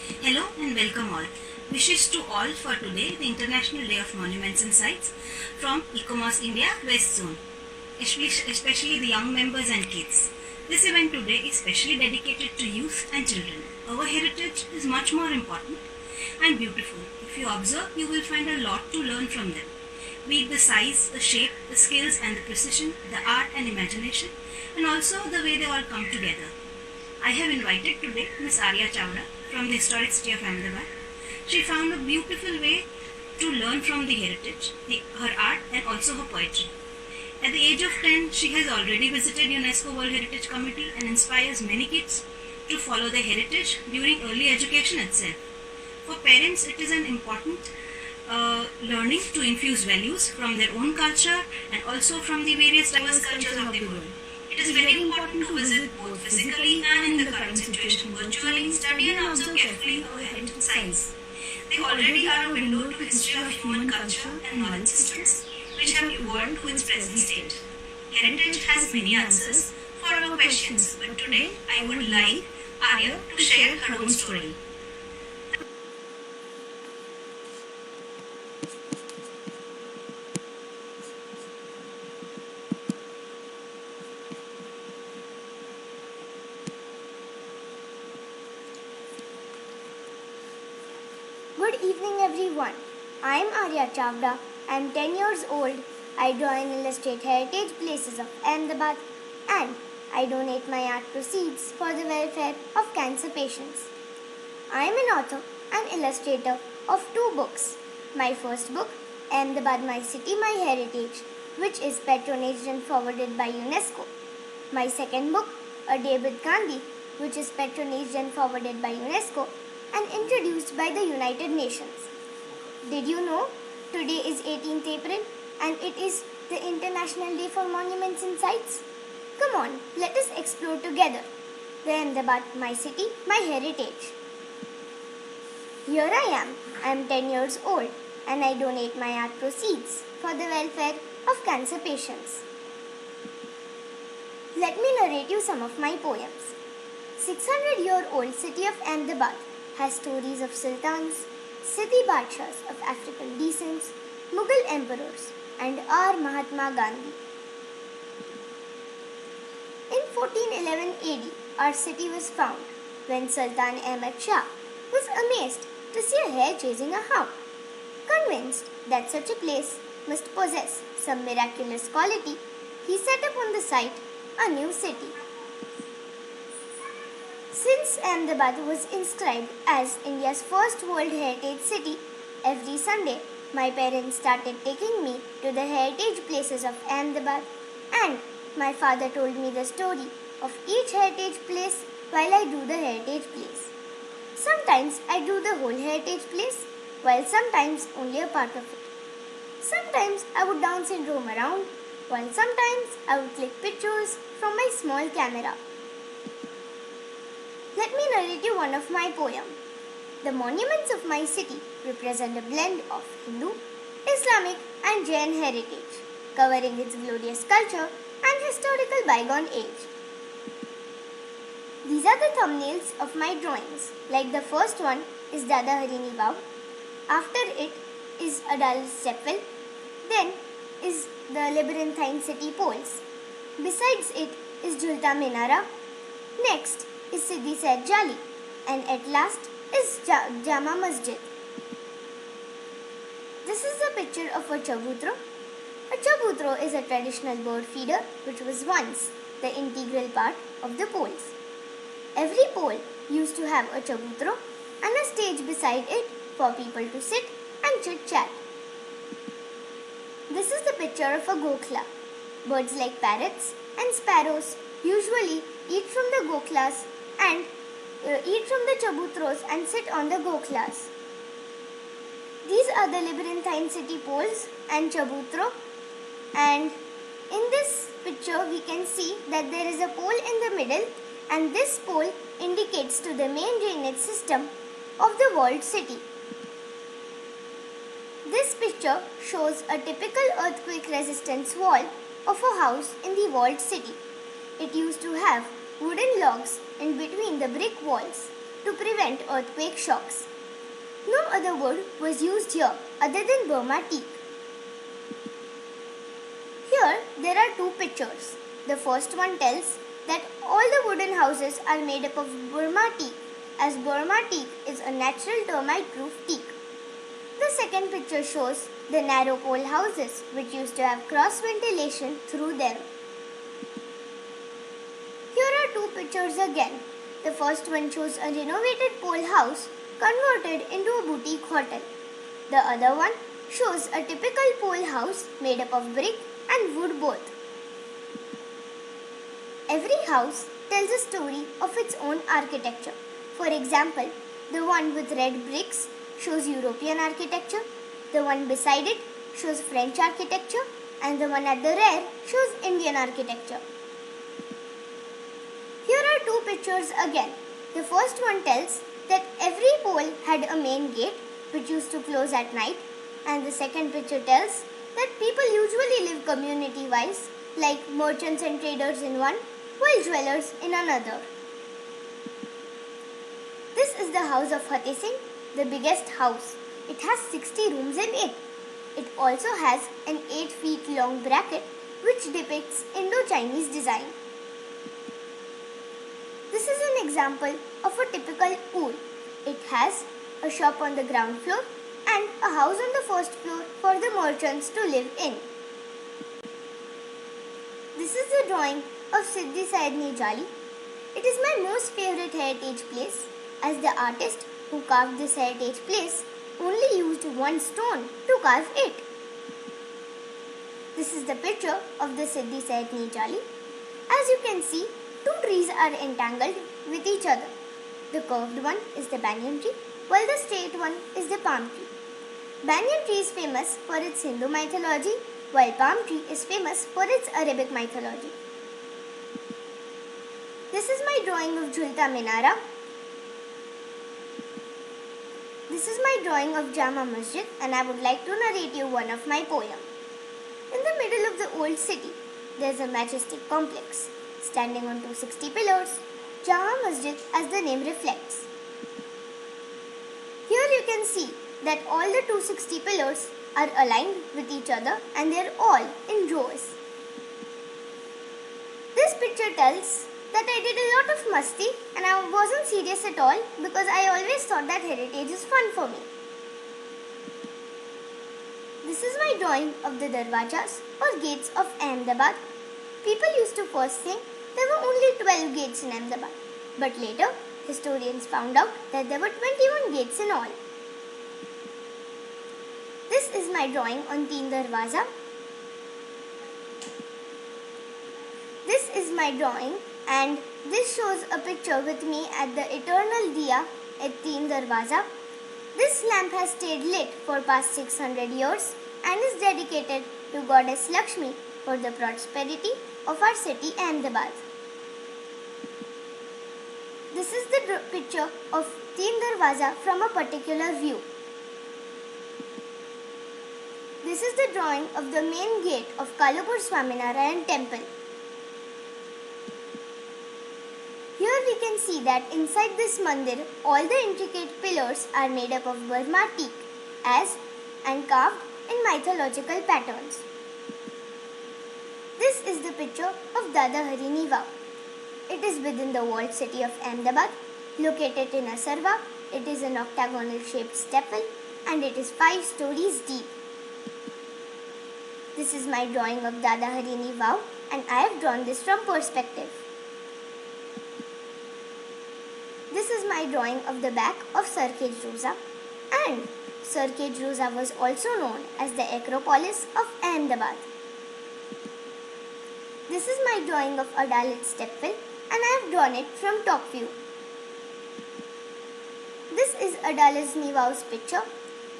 Hello and welcome all. Wishes to all for today, the International Day of Monuments and Sites from ECOMOS India West Zone, especially the young members and kids. This event today is specially dedicated to youth and children. Our heritage is much more important and beautiful. If you observe, you will find a lot to learn from them. Be it the size, the shape, the skills and the precision, the art and imagination, and also the way they all come together. I have invited today Miss Arya Chawda from the historic city of Ahmedabad. She found a beautiful way to learn from the heritage, her art and also her poetry. At the age of 10, she has already visited UNESCO World Heritage Committee and inspires many kids to follow their heritage during early education itself. For parents, it is an important learning to infuse values from their own culture and also from the various diverse cultures of the world. It is very important to visit both physically and in the current situation virtually, study and observe carefully our heritage sites. They already are a window to history of human culture and knowledge systems which have evolved to its present state. Heritage has many answers for our questions, but today I would like Arya to share her own story. Good evening everyone. I am Arya Chawda. I am 10 years old. I draw and illustrate heritage places of Ahmedabad and I donate my art proceeds for the welfare of cancer patients. I am an author and illustrator of 2 books. My first book, Ahmedabad My City, My Heritage, which is patronaged and forwarded by UNESCO. My second book, A Day with Gandhi, which is patronaged and forwarded by UNESCO and introduced by the United Nations. Did you know today is 18th April and it is the International Day for Monuments and Sites? Come on, let us explore together the Ahmedabad, my city, my heritage. Here I am 10 years old and I donate my art proceeds for the welfare of cancer patients. Let me narrate you some of my poems. 600-year-old city of Ahmedabad has stories of sultans, city badshahs of African descent, Mughal emperors, and our Mahatma Gandhi. In 1411 AD, our city was found when Sultan Ahmad Shah was amazed to see a hare chasing a hound. Convinced that such a place must possess some miraculous quality, he set up on the site a new city. Since Ahmedabad was inscribed as India's first World Heritage City, every Sunday my parents started taking me to the heritage places of Ahmedabad and my father told me the story of each heritage place while I do the heritage place. Sometimes I do the whole heritage place while sometimes only a part of it. Sometimes I would dance and roam around while sometimes I would click pictures from my small camera. Let me narrate you one of my poems. The monuments of my city represent a blend of Hindu, Islamic and Jain heritage, covering its glorious culture and historical bygone age. These are the thumbnails of my drawings. Like the first one is Dada Harini Vav. After it is Adalis Chapel. Then is the Labyrinthine City Poles. Besides it is Jhulta Minara. Next is Siddhi Said Jali, and at last is Jama Masjid. This is a picture of a chabutro. A chabutro is a traditional bird feeder which was once the integral part of the poles. Every pole used to have a chabutro and a stage beside it for people to sit and chit-chat. This is the picture of a gokhla. Birds like parrots and sparrows usually eat from the gokhlas and eat from the chabutros and sit on the gokhlas. These are the Labyrinthine City poles and chabutro, and in this picture we can see that there is a pole in the middle and this pole indicates to the main drainage system of the walled city. This picture shows a typical earthquake resistance wall of a house in the walled city. It used to have wooden logs in between the brick walls. to prevent earthquake shocks. No other wood was used here other than Burma teak. Here there are two pictures. The first one tells that all the wooden houses are made up of Burma teak, as Burma teak is a natural termite-proof teak. The second picture shows the narrow pole houses which used to have cross ventilation through them. Here are two pictures again. The first one shows a renovated pole house converted into a boutique hotel. The other one shows a typical pole house made up of brick and wood both. Every house tells a story of its own architecture. For example, the one with red bricks shows European architecture, the one beside it shows French architecture, and the one at the rear shows Indian architecture. Here are two pictures again. The first one tells that every pole had a main gate which used to close at night, and the second picture tells that people usually live community-wise, like merchants and traders in one, while dwellers in another. This is the house of Fateh Singh, the biggest house. It has 60 rooms in it. It also has an 8 feet long bracket which depicts Indo-Chinese design. This is an example of a typical oor. It has a shop on the ground floor and a house on the first floor for the merchants to live in. This is the drawing of Siddhi Saidni Jali. It is my most favorite heritage place, as the artist who carved this heritage place only used one stone to carve it. This is the picture of the Siddhi Saidni Jali. As you can see, two trees are entangled with each other. The curved one is the banyan tree, while the straight one is the palm tree. Banyan tree is famous for its Hindu mythology, while palm tree is famous for its Arabic mythology. This is my drawing of Jhulta Minara. This is my drawing of Jama Masjid, and I would like to narrate you one of my poems. In the middle of the old city, there is a majestic complex. Standing on 260 pillars, Jama Masjid as the name reflects. Here you can see that all the 260 pillars are aligned with each other and they are all in rows. This picture tells that I did a lot of masti and I wasn't serious at all because I always thought that heritage is fun for me. This is my drawing of the darwajas or gates of Ahmedabad. People used to first think there were only 12 gates in Ahmedabad, but later historians found out that there were 21 gates in all. This is my drawing on Teen Darwaza. This is my drawing, and this shows a picture with me at the eternal diya at Teen Darwaza. This lamp has stayed lit for past 600 years and is dedicated to Goddess Lakshmi for the prosperity of our city Ahmedabad. This is the picture of Teen Darwaza from a particular view. This is the drawing of the main gate of Kalapur Swaminarayan temple. Here we can see that inside this mandir, all the intricate pillars are made up of Burma teak and carved in mythological patterns. This is the picture of Dada Harini Vav. It is within the walled city of Ahmedabad, located in Asarwa. It is an octagonal shaped steeple and it is 5 stories deep. This is my drawing of Dada Harini Vav, and I have drawn this from perspective. This is my drawing of the back of Sarkej Roza, and Sarkej Roza was also known as the Acropolis of Ahmedabad. This is my drawing of Adalit Steeple, and I have drawn it from top view. This is Adalit Nivav's picture.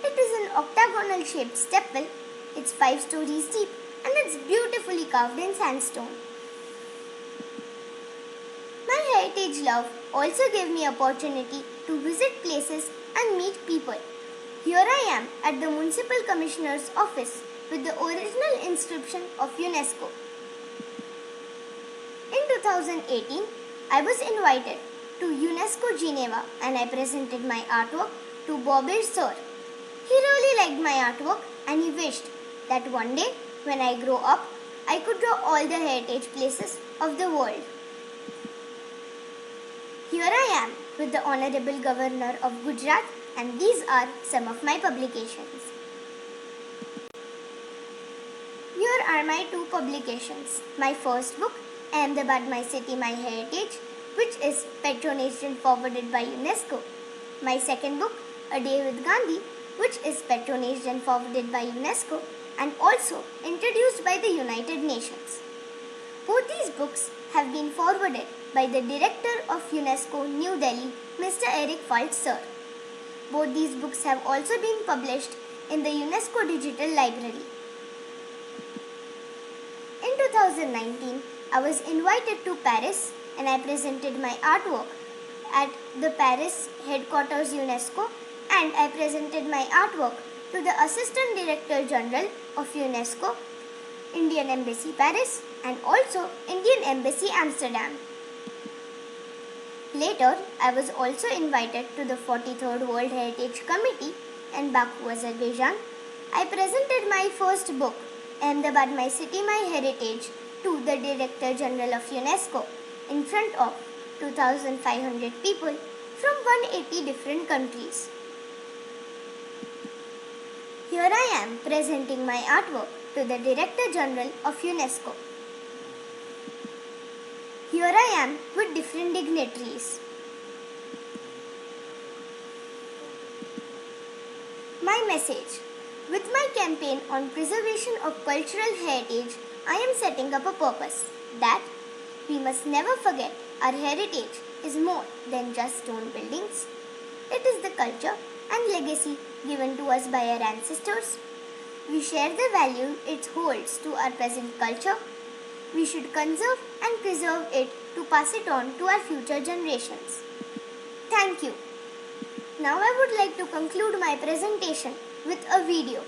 It is an octagonal shaped steeple. It's 5 stories deep and it's beautifully carved in sandstone. My heritage love also gave me opportunity to visit places and meet people. Here I am at the Municipal Commissioner's office with the original inscription of UNESCO. In 2018, I was invited to UNESCO Geneva and I presented my artwork to Bobby Sir. He really liked my artwork and he wished that one day when I grow up, I could draw all the heritage places of the world. Here I am with the Honorable Governor of Gujarat and these are some of my publications. Here are my two publications. My first book, Ahmedabad, My City, My Heritage, which is patronaged and forwarded by UNESCO. My second book, A Day with Gandhi, which is patronaged and forwarded by UNESCO and also introduced by the United Nations. Both these books have been forwarded by the Director of UNESCO New Delhi, Mr. Eric Falt Sir. Both these books have also been published in the UNESCO Digital Library. In 2019, I was invited to Paris and I presented my artwork at the Paris headquarters UNESCO and I presented my artwork to the Assistant Director General of UNESCO, Indian Embassy Paris and also Indian Embassy Amsterdam. Later, I was also invited to the 43rd World Heritage Committee in Baku, Azerbaijan. I presented my first book, Ahmedabad, My City, My Heritage, to the Director General of UNESCO in front of 2,500 people from 180 different countries. Here I am presenting my artwork to the Director General of UNESCO. Here I am with different dignitaries. My message. With my campaign on preservation of cultural heritage, I am setting up a purpose that we must never forget our heritage is more than just stone buildings. It is the culture and legacy given to us by our ancestors. We share the value it holds to our present culture. We should conserve and preserve it to pass it on to our future generations. Thank you. Now I would like to conclude my presentation with a video.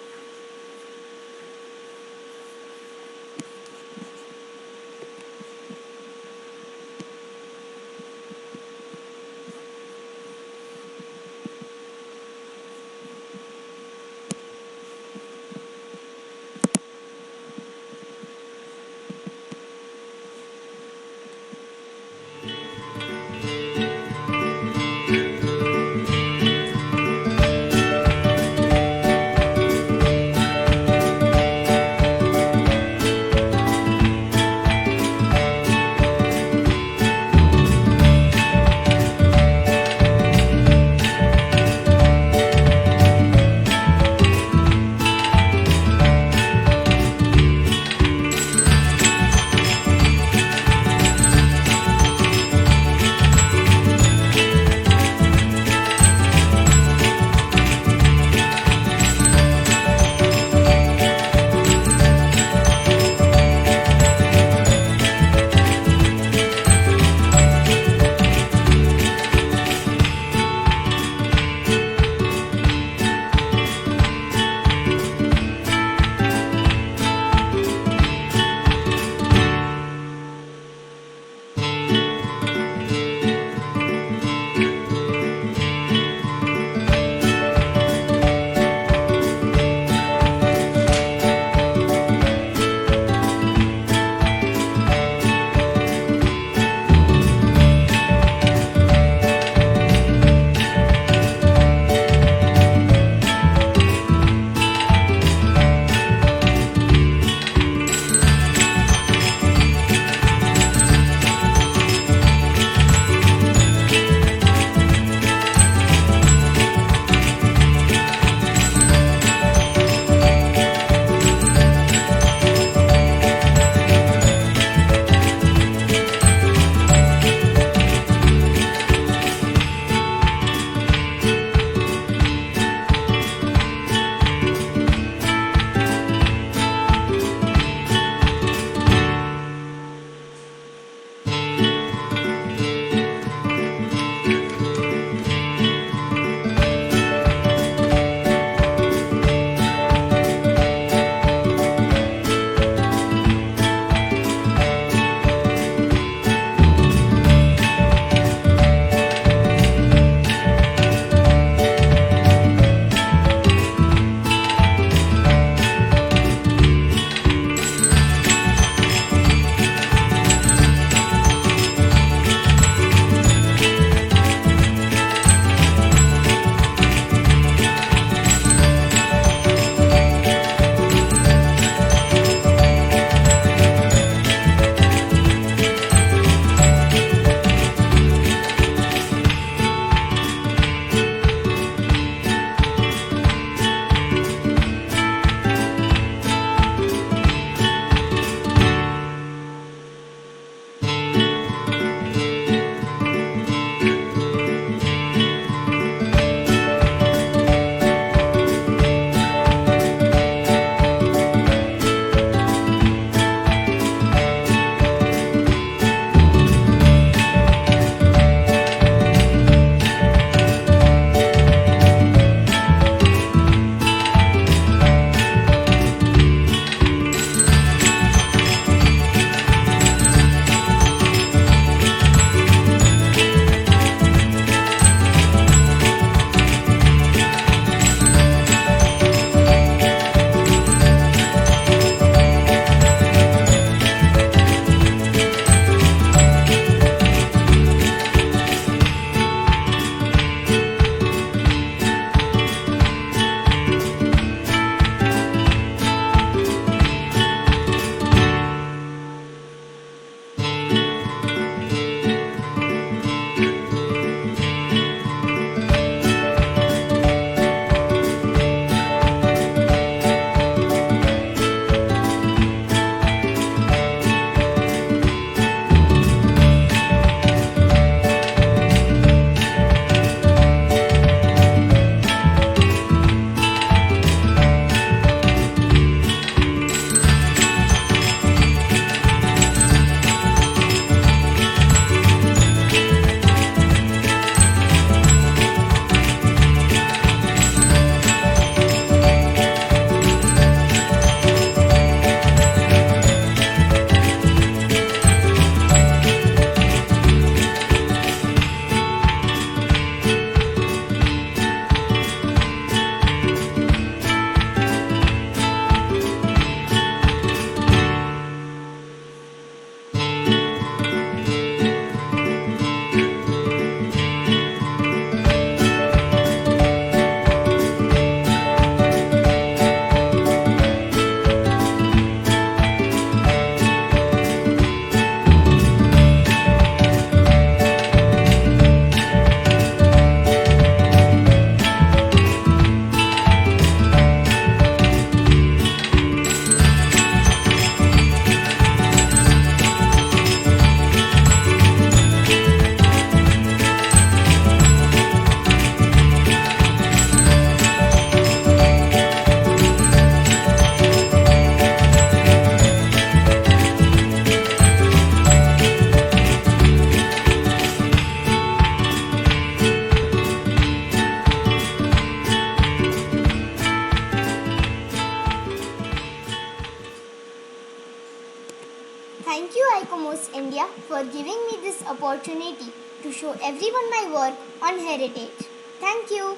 Thank you ICOMOS India for giving me this opportunity to show everyone my work on heritage. Thank you.